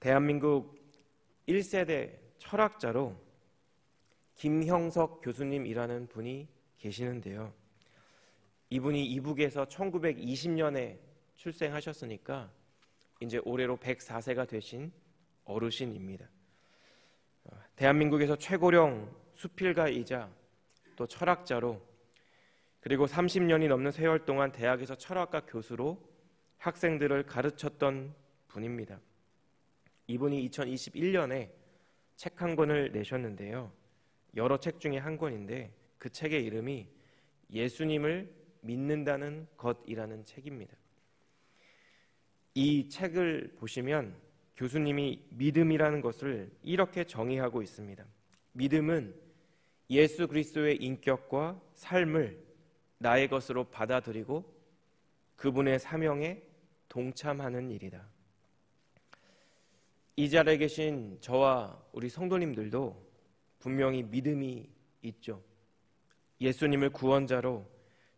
대한민국 1세대 철학자로 김형석 교수님이라는 분이 계시는데요. 이분이 이북에서 1920년에 출생하셨으니까 이제 올해로 104세가 되신 어르신입니다. 대한민국에서 최고령 수필가이자 또 철학자로, 그리고 30년이 넘는 세월 동안 대학에서 철학과 교수로 학생들을 가르쳤던 분입니다. 이분이 2021년에 책 한 권을 내셨는데요. 여러 책 중에 한 권인데 그 책의 이름이 예수님을 믿는다는 것이라는 책입니다. 이 책을 보시면 교수님이 믿음이라는 것을 이렇게 정의하고 있습니다. 믿음은 예수 그리스도의 인격과 삶을 나의 것으로 받아들이고 그분의 사명에 동참하는 일이다. 이 자리에 계신 저와 우리 성도님들도 분명히 믿음이 있죠. 예수님을 구원자로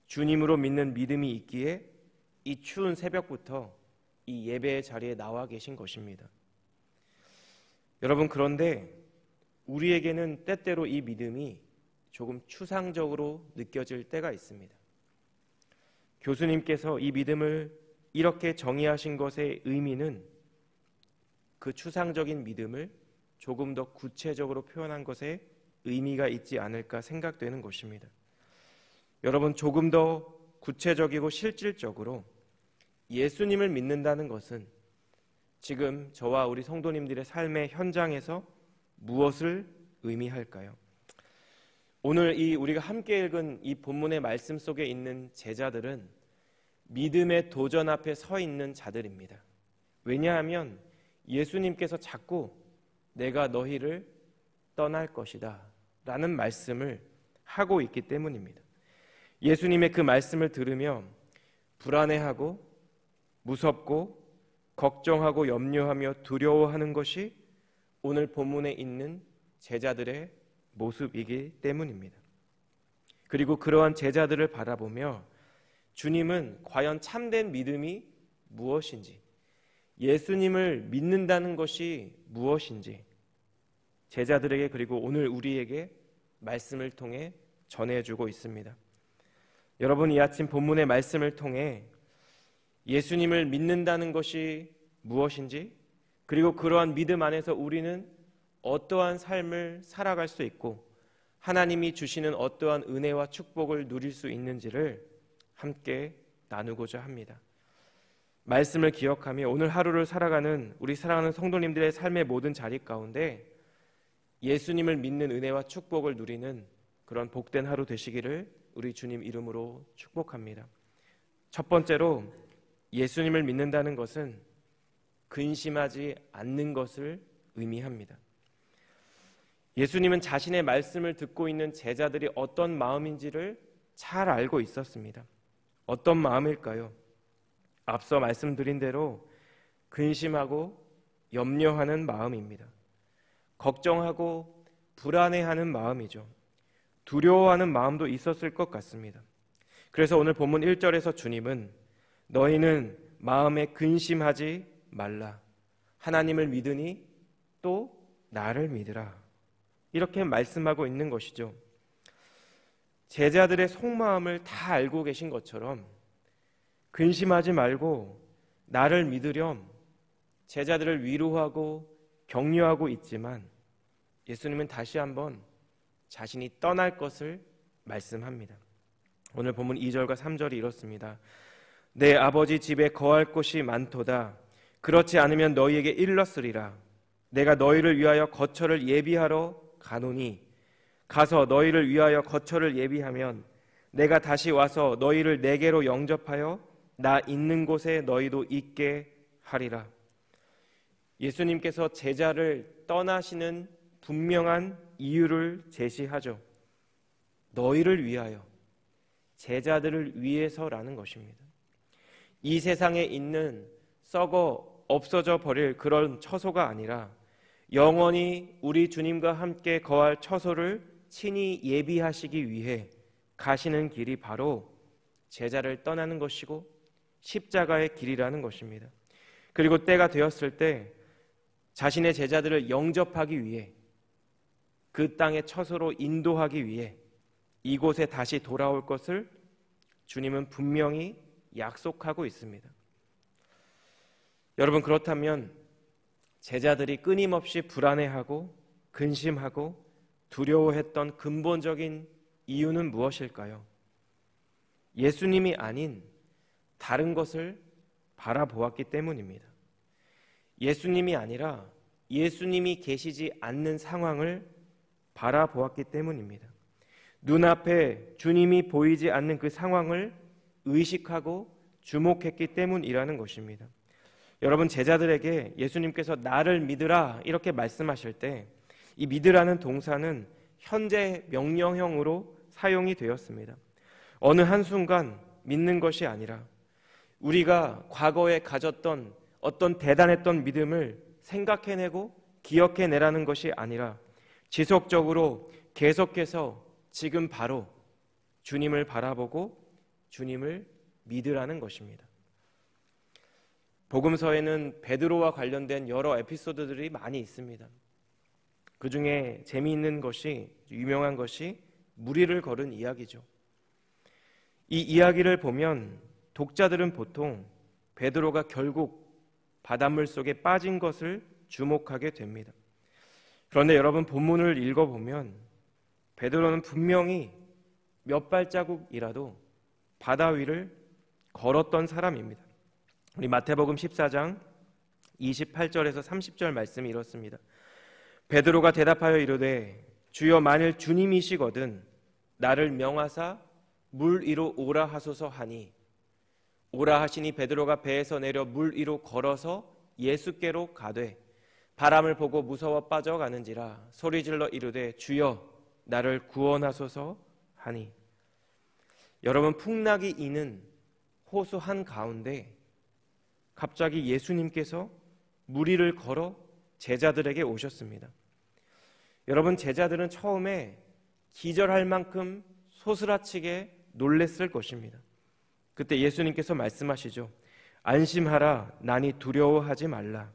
주님으로 믿는 믿음이 있기에 이 추운 새벽부터 이 예배의 자리에 나와 계신 것입니다. 여러분, 그런데 우리에게는 때때로 이 믿음이 조금 추상적으로 느껴질 때가 있습니다. 교수님께서 이 믿음을 이렇게 정의하신 것의 의미는 그 추상적인 믿음을 조금 더 구체적으로 표현한 것에 의미가 있지 않을까 생각되는 것입니다. 여러분, 조금 더 구체적이고 실질적으로 예수님을 믿는다는 것은 지금 저와 우리 성도님들의 삶의 현장에서 무엇을 의미할까요? 오늘 우리가 함께 읽은 이 본문의 말씀 속에 있는 제자들은 믿음의 도전 앞에 서 있는 자들입니다. 왜냐하면 예수님께서 자꾸 내가 너희를 떠날 것이다 라는 말씀을 하고 있기 때문입니다. 예수님의 그 말씀을 들으며 불안해하고 무섭고 걱정하고 염려하며 두려워하는 것이 오늘 본문에 있는 제자들의 모습이기 때문입니다. 그리고 그러한 제자들을 바라보며 주님은 과연 참된 믿음이 무엇인지, 예수님을 믿는다는 것이 무엇인지 제자들에게, 그리고 오늘 우리에게 말씀을 통해 전해주고 있습니다. 여러분, 이 아침 본문의 말씀을 통해 예수님을 믿는다는 것이 무엇인지, 그리고 그러한 믿음 안에서 우리는 어떠한 삶을 살아갈 수 있고 하나님이 주시는 어떠한 은혜와 축복을 누릴 수 있는지를 함께 나누고자 합니다. 말씀을 기억하며 오늘 하루를 살아가는 우리 사랑하는 성도님들의 삶의 모든 자리 가운데 예수님을 믿는 은혜와 축복을 누리는 그런 복된 하루 되시기를 우리 주님 이름으로 축복합니다. 첫 번째로, 예수님을 믿는다는 것은 근심하지 않는 것을 의미합니다. 예수님은 자신의 말씀을 듣고 있는 제자들이 어떤 마음인지를 잘 알고 있었습니다. 어떤 마음일까요? 앞서 말씀드린 대로 근심하고 염려하는 마음입니다. 걱정하고 불안해하는 마음이죠. 두려워하는 마음도 있었을 것 같습니다. 그래서 오늘 본문 1절에서 주님은 너희는 마음에 근심하지 말라. 하나님을 믿으니 또 나를 믿으라. 이렇게 말씀하고 있는 것이죠. 제자들의 속마음을 다 알고 계신 것처럼 근심하지 말고 나를 믿으렴 제자들을 위로하고 격려하고 있지만 예수님은 다시 한번 자신이 떠날 것을 말씀합니다. 오늘 본문 2절과 3절이 이렇습니다. 내 아버지 집에 거할 곳이 많도다. 그렇지 않으면 너희에게 일렀으리라. 내가 너희를 위하여 거처를 예비하러 가노니 가서 너희를 위하여 거처를 예비하면 내가 다시 와서 너희를 내게로 영접하여 나 있는 곳에 너희도 있게 하리라. 예수님께서 제자를 떠나시는 분명한 이유를 제시하죠. 너희를 위하여, 제자들을 위해서라는 것입니다. 이 세상에 있는 썩어 없어져 버릴 그런 처소가 아니라 영원히 우리 주님과 함께 거할 처소를 친히 예비하시기 위해 가시는 길이 바로 제자를 떠나는 것이고 십자가의 길이라는 것입니다. 그리고 때가 되었을 때 자신의 제자들을 영접하기 위해, 그 땅의 처소로 인도하기 위해 이곳에 다시 돌아올 것을 주님은 분명히 약속하고 있습니다. 여러분, 그렇다면 제자들이 끊임없이 불안해하고 근심하고 두려워했던 근본적인 이유는 무엇일까요? 예수님이 아닌 다른 것을 바라보았기 때문입니다. 예수님이 아니라 예수님이 계시지 않는 상황을 바라보았기 때문입니다. 눈앞에 주님이 보이지 않는 그 상황을 의식하고 주목했기 때문이라는 것입니다. 여러분, 제자들에게 예수님께서 나를 믿으라 이렇게 말씀하실 때 이 믿으라는 동사는 현재 명령형으로 사용이 되었습니다. 어느 한순간 믿는 것이 아니라 우리가 과거에 가졌던 어떤 대단했던 믿음을 생각해내고 기억해내라는 것이 아니라 지속적으로 계속해서 지금 바로 주님을 바라보고 주님을 믿으라는 것입니다. 복음서에는 베드로와 관련된 여러 에피소드들이 많이 있습니다. 그 중에 재미있는 것이, 유명한 것이 무리를 걸은 이야기죠. 이 이야기를 보면 독자들은 보통 베드로가 결국 바닷물 속에 빠진 것을 주목하게 됩니다. 그런데 여러분, 본문을 읽어보면 베드로는 분명히 몇 발자국이라도 바다 위를 걸었던 사람입니다. 우리 마태복음 14장 28절에서 30절 말씀이 이렇습니다. 베드로가 대답하여 이르되 주여, 만일 주님이시거든 나를 명하사 물 위로 오라 하소서 하니, 오라 하시니 베드로가 배에서 내려 물 위로 걸어서 예수께로 가되 바람을 보고 무서워 빠져가는지라 소리질러 이르되 주여 나를 구원하소서 하니. 여러분, 풍랑이 이는 호수 한가운데 갑자기 예수님께서 물 위를 걸어 제자들에게 오셨습니다. 여러분, 제자들은 처음에 기절할 만큼 소스라치게 놀랬을 것입니다. 그때 예수님께서 말씀하시죠. 안심하라, 나니 두려워하지 말라.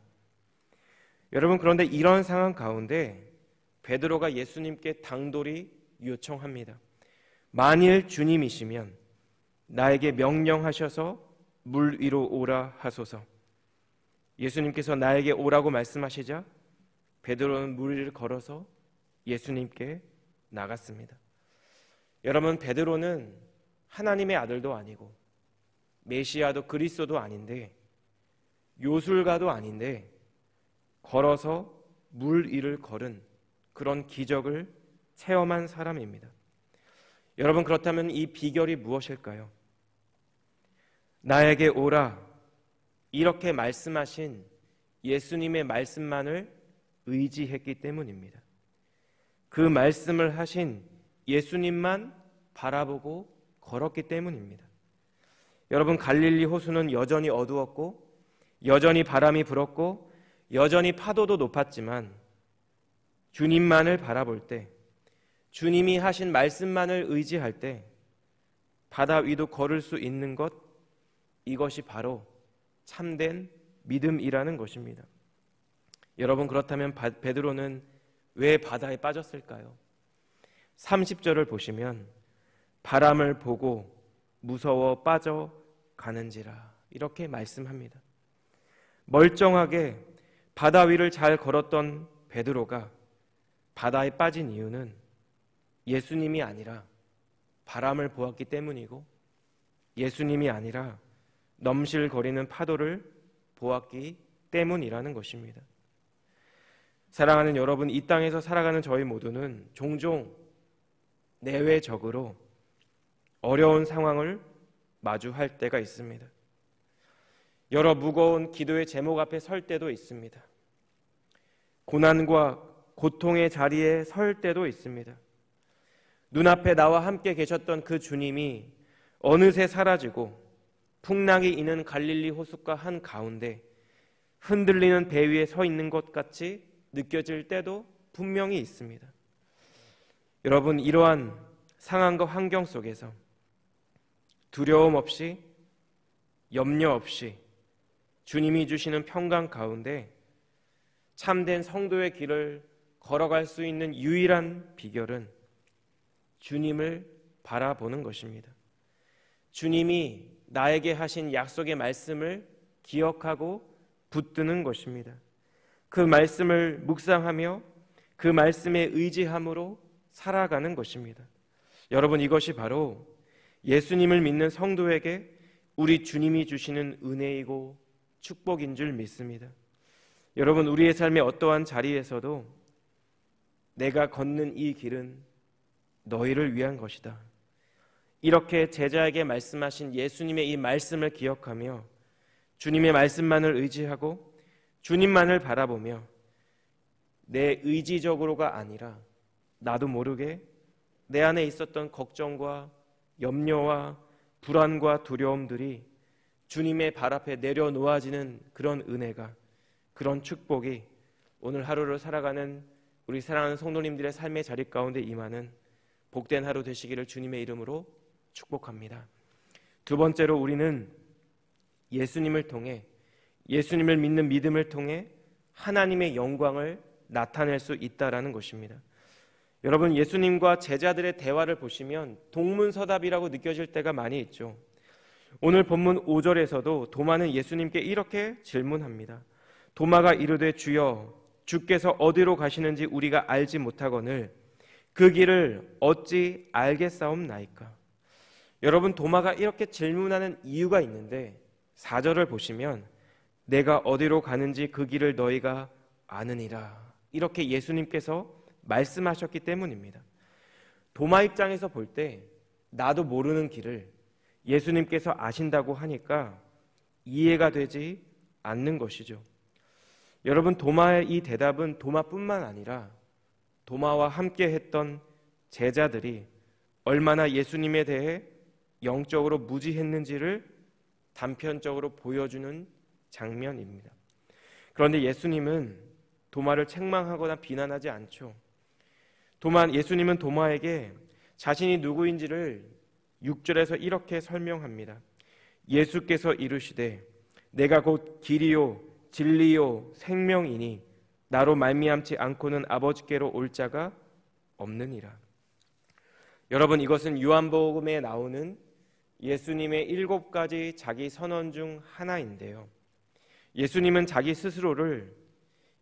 여러분, 그런데 이런 상황 가운데 베드로가 예수님께 당돌이 요청합니다. 만일 주님이시면 나에게 명령하셔서 물 위로 오라 하소서. 예수님께서 나에게 오라고 말씀하시자 베드로는 물 위를 걸어서 예수님께 나갔습니다. 여러분, 베드로는 하나님의 아들도 아니고 메시아도 그리스도도 아닌데 요술가도 아닌데 걸어서 물 위를 걸은 그런 기적을 체험한 사람입니다. 여러분, 그렇다면 이 비결이 무엇일까요? 나에게 오라 이렇게 말씀하신 예수님의 말씀만을 의지했기 때문입니다. 그 말씀을 하신 예수님만 바라보고 걸었기 때문입니다. 여러분, 갈릴리 호수는 여전히 어두웠고 여전히 바람이 불었고 여전히 파도도 높았지만 주님만을 바라볼 때, 주님이 하신 말씀만을 의지할 때 바다 위도 걸을 수 있는 것, 이것이 바로 참된 믿음이라는 것입니다. 여러분, 그렇다면 베드로는 왜 바다에 빠졌을까요? 30절을 보시면 바람을 보고 무서워 빠져가는지라 이렇게 말씀합니다. 멀쩡하게 바다 위를 잘 걸었던 베드로가 바다에 빠진 이유는 예수님이 아니라 바람을 보았기 때문이고 예수님이 아니라 넘실거리는 파도를 보았기 때문이라는 것입니다. 사랑하는 여러분, 이 땅에서 살아가는 저희 모두는 종종 내외적으로 어려운 상황을 마주할 때가 있습니다. 여러 무거운 기도의 제목 앞에 설 때도 있습니다. 고난과 고통의 자리에 설 때도 있습니다. 눈앞에 나와 함께 계셨던 그 주님이 어느새 사라지고 풍랑이 이는 갈릴리 호숫가 한가운데 흔들리는 배 위에 서 있는 것 같이 느껴질 때도 분명히 있습니다. 여러분, 이러한 상황과 환경 속에서 두려움 없이 염려 없이 주님이 주시는 평강 가운데 참된 성도의 길을 걸어갈 수 있는 유일한 비결은 주님을 바라보는 것입니다. 주님이 나에게 하신 약속의 말씀을 기억하고 붙드는 것입니다. 그 말씀을 묵상하며 그 말씀에 의지함으로 살아가는 것입니다. 여러분, 이것이 바로 예수님을 믿는 성도에게 우리 주님이 주시는 은혜이고 축복인 줄 믿습니다. 여러분, 우리의 삶의 어떠한 자리에서도 내가 걷는 이 길은 너희를 위한 것이다, 이렇게 제자에게 말씀하신 예수님의 이 말씀을 기억하며 주님의 말씀만을 의지하고 주님만을 바라보며 내 의지적으로가 아니라 나도 모르게 내 안에 있었던 걱정과 염려와 불안과 두려움들이 주님의 발 앞에 내려놓아지는 그런 은혜가, 그런 축복이 오늘 하루를 살아가는 우리 사랑하는 성도님들의 삶의 자리 가운데 임하는 복된 하루 되시기를 주님의 이름으로 축복합니다. 두 번째로, 우리는 예수님을 통해, 예수님을 믿는 믿음을 통해 하나님의 영광을 나타낼 수 있다라는 것입니다. 여러분, 예수님과 제자들의 대화를 보시면 동문서답이라고 느껴질 때가 많이 있죠. 오늘 본문 5절에서도 도마는 예수님께 이렇게 질문합니다. 도마가 이르되 주여, 주께서 어디로 가시는지 우리가 알지 못하거늘 그 길을 어찌 알겠사옵나이까. 여러분, 도마가 이렇게 질문하는 이유가 있는데 4절을 보시면 내가 어디로 가는지 그 길을 너희가 아느니라, 이렇게 예수님께서 말씀하셨기 때문입니다. 도마 입장에서 볼 때 나도 모르는 길을 예수님께서 아신다고 하니까 이해가 되지 않는 것이죠. 여러분, 도마의 이 대답은 도마뿐만 아니라 도마와 함께 했던 제자들이 얼마나 예수님에 대해 영적으로 무지했는지를 단편적으로 보여주는 장면입니다. 그런데 예수님은 도마를 책망하거나 비난하지 않죠. 예수님은 도마에게 자신이 누구인지를 6절에서 이렇게 설명합니다. 예수께서 이르시되 내가 곧 길이요 진리요 생명이니 나로 말미암지 않고는 아버지께로 올 자가 없느니라. 여러분, 이것은 요한복음에 나오는 예수님의 7가지 자기 선언 중 하나인데요, 예수님은 자기 스스로를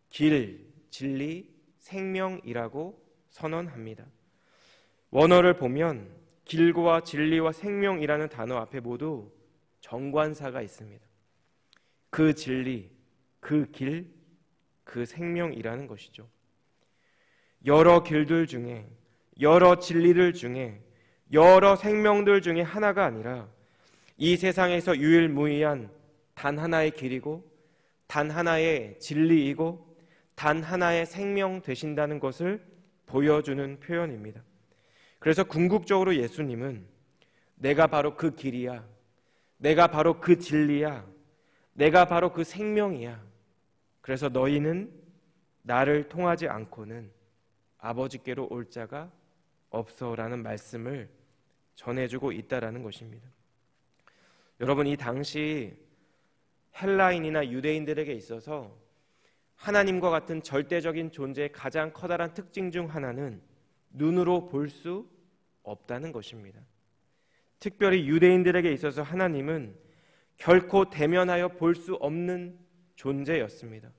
길, 진리, 생명이라고 선언합니다. 원어를 보면 길과 진리와 생명이라는 단어 앞에 모두 정관사가 있습니다. 그 진리, 그 길, 그 생명이라는 것이죠. 여러 길들 중에, 여러 진리들 중에, 여러 생명들 중에 하나가 아니라 이 세상에서 유일무이한 단 하나의 길이고 단 하나의 진리이고 단 하나의 생명 되신다는 것을 보여주는 표현입니다. 그래서 궁극적으로 예수님은 내가 바로 그 길이야, 내가 바로 그 진리야, 내가 바로 그 생명이야, 그래서 너희는 나를 통하지 않고는 아버지께로 올 자가 없어라는 말씀을 전해주고 있다라는 것입니다. 여러분, 이 당시 헬라인이나 유대인들에게 있어서 하나님과 같은 절대적인 존재의 가장 커다란 특징 중 하나는 눈으로 볼 수 없다는 것입니다. 특별히 유대인들에게 있어서 하나님은 결코 대면하여 볼 수 없는 존재였습니다.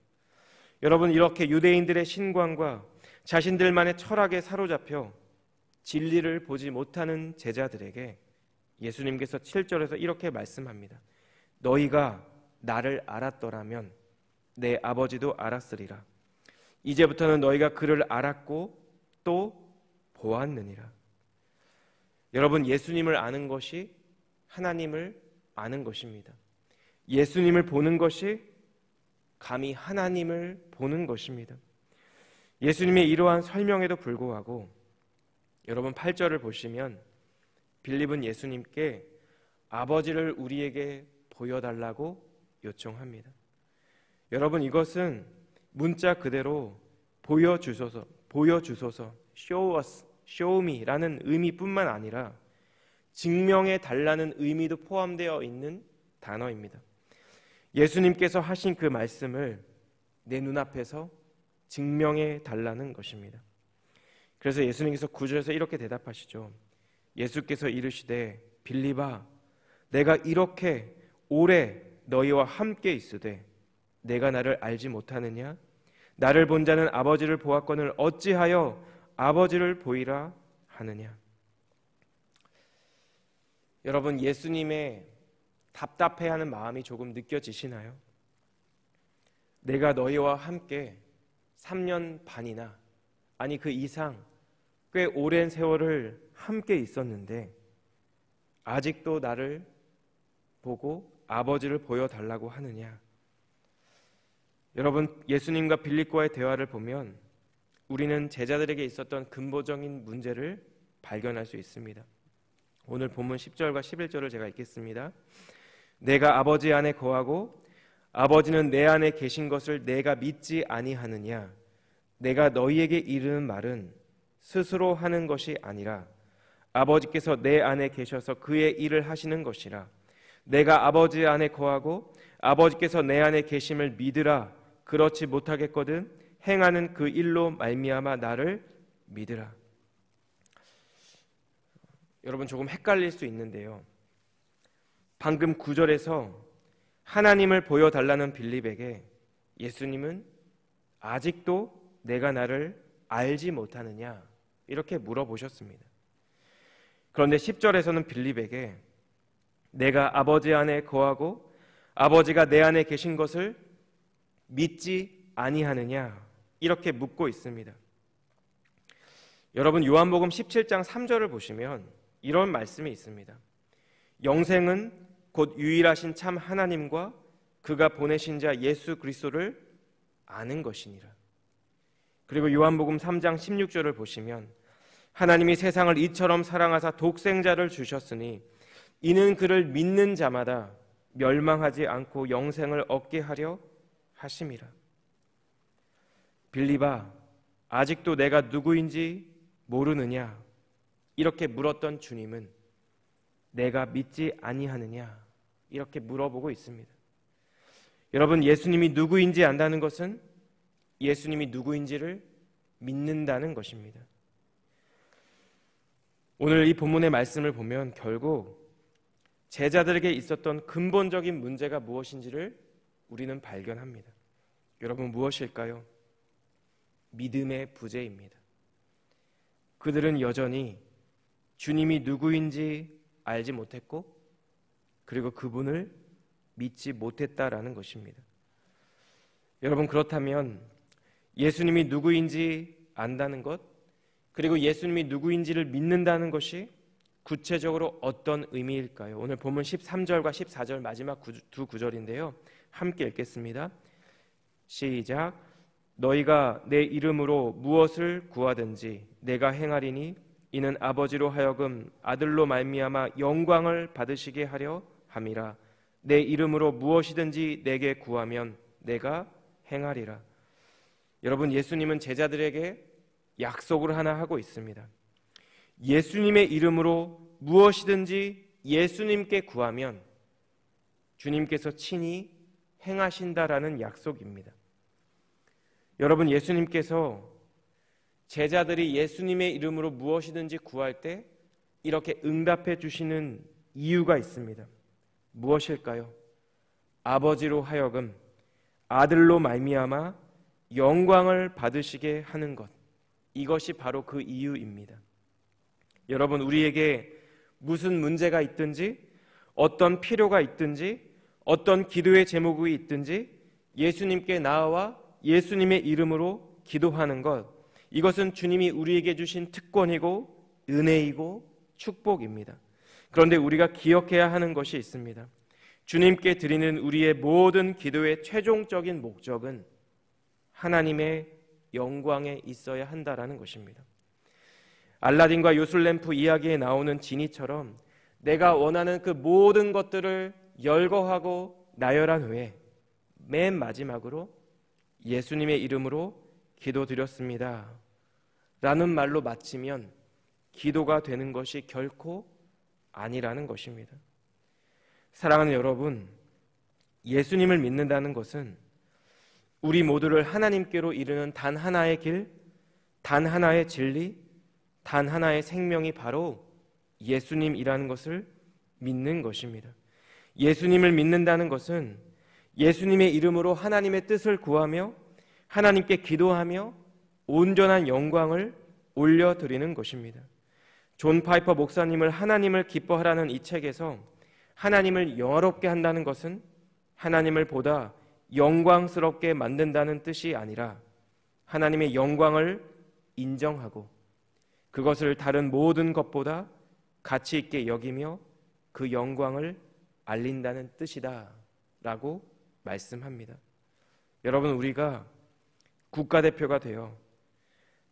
여러분, 이렇게 유대인들의 신관과 자신들만의 철학에 사로잡혀 진리를 보지 못하는 제자들에게 예수님께서 7절에서 이렇게 말씀합니다. 너희가 나를 알았더라면 내 아버지도 알았으리라. 이제부터는 너희가 그를 알았고 또 보았느니라. 여러분, 예수님을 아는 것이 하나님을 아는 것입니다. 예수님을 보는 것이 감히 하나님을 보는 것입니다. 예수님의 이러한 설명에도 불구하고 여러분 8절을 보시면 빌립은 예수님께 아버지를 우리에게 보여달라고 요청합니다. 여러분, 이것은 문자 그대로 보여주소서, show us, show me라는 의미뿐만 아니라 증명해 달라는 의미도 포함되어 있는 단어입니다. 예수님께서 하신 그 말씀을 내 눈앞에서 증명해 달라는 것입니다. 그래서 예수님께서 9절에서 이렇게 대답하시죠. 예수께서 이르시되 빌립아 내가 이렇게 오래 너희와 함께 있으되 내가 나를 알지 못하느냐? 나를 본 자는 아버지를 보았거늘 어찌하여 아버지를 보이라 하느냐? 여러분, 예수님의 답답해하는 마음이 조금 느껴지시나요? 내가 너희와 함께 3년 반이나 아니 그 이상 꽤 오랜 세월을 함께 있었는데 아직도 나를 보고 아버지를 보여달라고 하느냐? 여러분, 예수님과 빌립과의 대화를 보면 우리는 제자들에게 있었던 근본적인 문제를 발견할 수 있습니다. 오늘 본문 10절과 11절을 제가 읽겠습니다. 내가 아버지 안에 거하고 아버지는 내 안에 계신 것을 내가 믿지 아니하느냐? 내가 너희에게 이르는 말은 스스로 하는 것이 아니라 아버지께서 내 안에 계셔서 그의 일을 하시는 것이라. 내가 아버지 안에 거하고 아버지께서 내 안에 계심을 믿으라. 그렇지 못하겠거든 행하는 그 일로 말미암아 나를 믿으라. 여러분, 조금 헷갈릴 수 있는데요, 방금 9절에서 하나님을 보여달라는 빌립에게 예수님은 아직도 내가 나를 알지 못하느냐 이렇게 물어보셨습니다. 그런데 10절에서는 빌립에게 내가 아버지 안에 거하고 아버지가 내 안에 계신 것을 믿지 아니하느냐 이렇게 묻고 있습니다. 여러분, 요한복음 17장 3절을 보시면 이런 말씀이 있습니다. 영생은 곧 유일하신 참 하나님과 그가 보내신 자 예수 그리스도를 아는 것이니라. 그리고 요한복음 3장 16절을 보시면 하나님이 세상을 이처럼 사랑하사 독생자를 주셨으니 이는 그를 믿는 자마다 멸망하지 않고 영생을 얻게 하려 하심이라. 빌립아, 아직도 내가 누구인지 모르느냐? 이렇게 물었던 주님은 내가 믿지 아니하느냐? 이렇게 물어보고 있습니다. 여러분, 예수님이 누구인지 안다는 것은 예수님이 누구인지를 믿는다는 것입니다. 오늘 이 본문의 말씀을 보면 결국 제자들에게 있었던 근본적인 문제가 무엇인지를 우리는 발견합니다. 여러분, 무엇일까요? 믿음의 부재입니다. 그들은 여전히 주님이 누구인지 알지 못했고 그리고 그분을 믿지 못했다라는 것입니다. 여러분, 그렇다면 예수님이 누구인지 안다는 것 그리고 예수님이 누구인지를 믿는다는 것이 구체적으로 어떤 의미일까요? 오늘 본문 13절과 14절 마지막 두 구절인데요, 함께 읽겠습니다. 시작. 너희가 내 이름으로 무엇을 구하든지 내가 행하리니 이는 아버지로 하여금 아들로 말미암아 영광을 받으시게 하려 함이라. 내 이름으로 무엇이든지 내게 구하면 내가 행하리라. 여러분, 예수님은 제자들에게 약속을 하나 하고 있습니다. 예수님의 이름으로 무엇이든지 예수님께 구하면 주님께서 친히 행하신다라는 약속입니다. 여러분, 예수님께서 제자들이 예수님의 이름으로 무엇이든지 구할 때 이렇게 응답해 주시는 이유가 있습니다. 무엇일까요? 아버지로 하여금 아들로 말미암아 영광을 받으시게 하는 것, 이것이 바로 그 이유입니다. 여러분, 우리에게 무슨 문제가 있든지 어떤 필요가 있든지 어떤 기도의 제목이 있든지 예수님께 나아와 예수님의 이름으로 기도하는 것, 이것은 주님이 우리에게 주신 특권이고 은혜이고 축복입니다. 그런데 우리가 기억해야 하는 것이 있습니다. 주님께 드리는 우리의 모든 기도의 최종적인 목적은 하나님의 영광에 있어야 한다라는 것입니다. 알라딘과 요술램프 이야기에 나오는 지니처럼 내가 원하는 그 모든 것들을 열거하고 나열한 후에 맨 마지막으로 예수님의 이름으로 기도드렸습니다 라는 말로 마치면 기도가 되는 것이 결코 아니라는 것입니다. 사랑하는 여러분, 예수님을 믿는다는 것은 우리 모두를 하나님께로 이르는 단 하나의 길, 단 하나의 진리, 단 하나의 생명이 바로 예수님이라는 것을 믿는 것입니다. 예수님을 믿는다는 것은 예수님의 이름으로 하나님의 뜻을 구하며 하나님께 기도하며 온전한 영광을 올려드리는 것입니다. 존 파이퍼 목사님을 하나님을 기뻐하라는 이 책에서 하나님을 영화롭게 한다는 것은 하나님을 보다 영광스럽게 만든다는 뜻이 아니라 하나님의 영광을 인정하고 그것을 다른 모든 것보다 가치 있게 여기며 그 영광을 알린다는 뜻이다 라고 말씀합니다. 여러분, 우리가 국가대표가 되어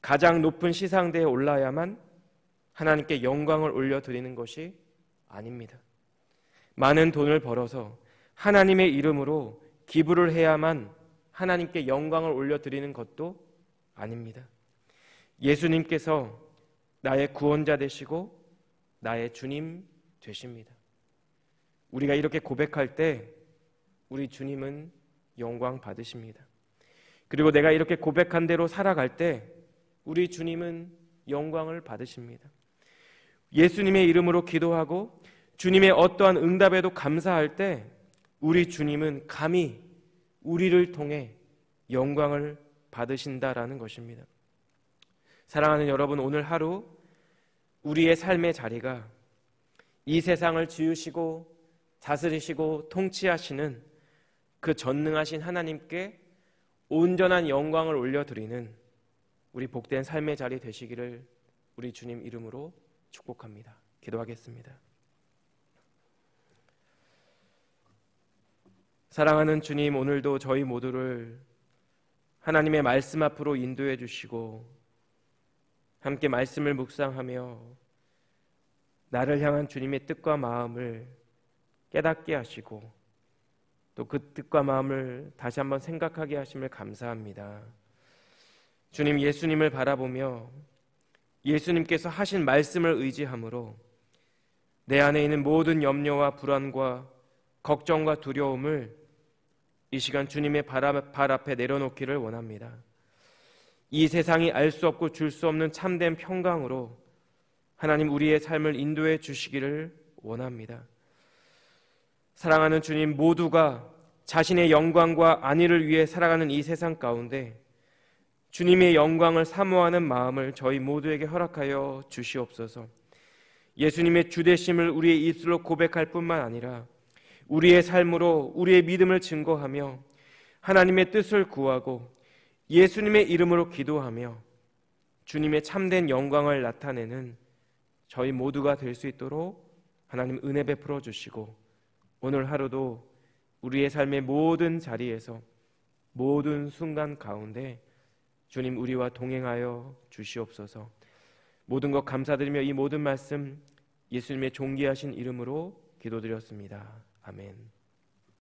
가장 높은 시상대에 올라야만 하나님께 영광을 올려드리는 것이 아닙니다. 많은 돈을 벌어서 하나님의 이름으로 기부를 해야만 하나님께 영광을 올려드리는 것도 아닙니다. 예수님께서 나의 구원자 되시고 나의 주님 되십니다. 우리가 이렇게 고백할 때 우리 주님은 영광 받으십니다. 그리고 내가 이렇게 고백한 대로 살아갈 때 우리 주님은 영광을 받으십니다. 예수님의 이름으로 기도하고 주님의 어떠한 응답에도 감사할 때 우리 주님은 감히 우리를 통해 영광을 받으신다라는 것입니다. 사랑하는 여러분, 오늘 하루 우리의 삶의 자리가 이 세상을 지으시고 다스리시고 통치하시는 그 전능하신 하나님께 온전한 영광을 올려드리는 우리 복된 삶의 자리 되시기를 우리 주님 이름으로 축복합니다. 기도하겠습니다. 사랑하는 주님, 오늘도 저희 모두를 하나님의 말씀 앞으로 인도해 주시고 함께 말씀을 묵상하며 나를 향한 주님의 뜻과 마음을 깨닫게 하시고 또 그 뜻과 마음을 다시 한번 생각하게 하심을 감사합니다. 주님, 예수님을 바라보며 예수님께서 하신 말씀을 의지함으로 내 안에 있는 모든 염려와 불안과 걱정과 두려움을 이 시간 주님의 발 앞에 내려놓기를 원합니다. 이 세상이 알 수 없고 줄 수 없는 참된 평강으로 하나님 우리의 삶을 인도해 주시기를 원합니다. 사랑하는 주님, 모두가 자신의 영광과 안위를 위해 살아가는 이 세상 가운데 주님의 영광을 사모하는 마음을 저희 모두에게 허락하여 주시옵소서. 예수님의 주되심을 우리의 입술로 고백할 뿐만 아니라 우리의 삶으로 우리의 믿음을 증거하며 하나님의 뜻을 구하고 예수님의 이름으로 기도하며 주님의 참된 영광을 나타내는 저희 모두가 될 수 있도록 하나님 은혜 베풀어 주시고 오늘 하루도 우리의 삶의 모든 자리에서 모든 순간 가운데 주님 우리와 동행하여 주시옵소서. 모든 것 감사드리며 이 모든 말씀 예수님의 존귀하신 이름으로 기도드렸습니다. 아멘.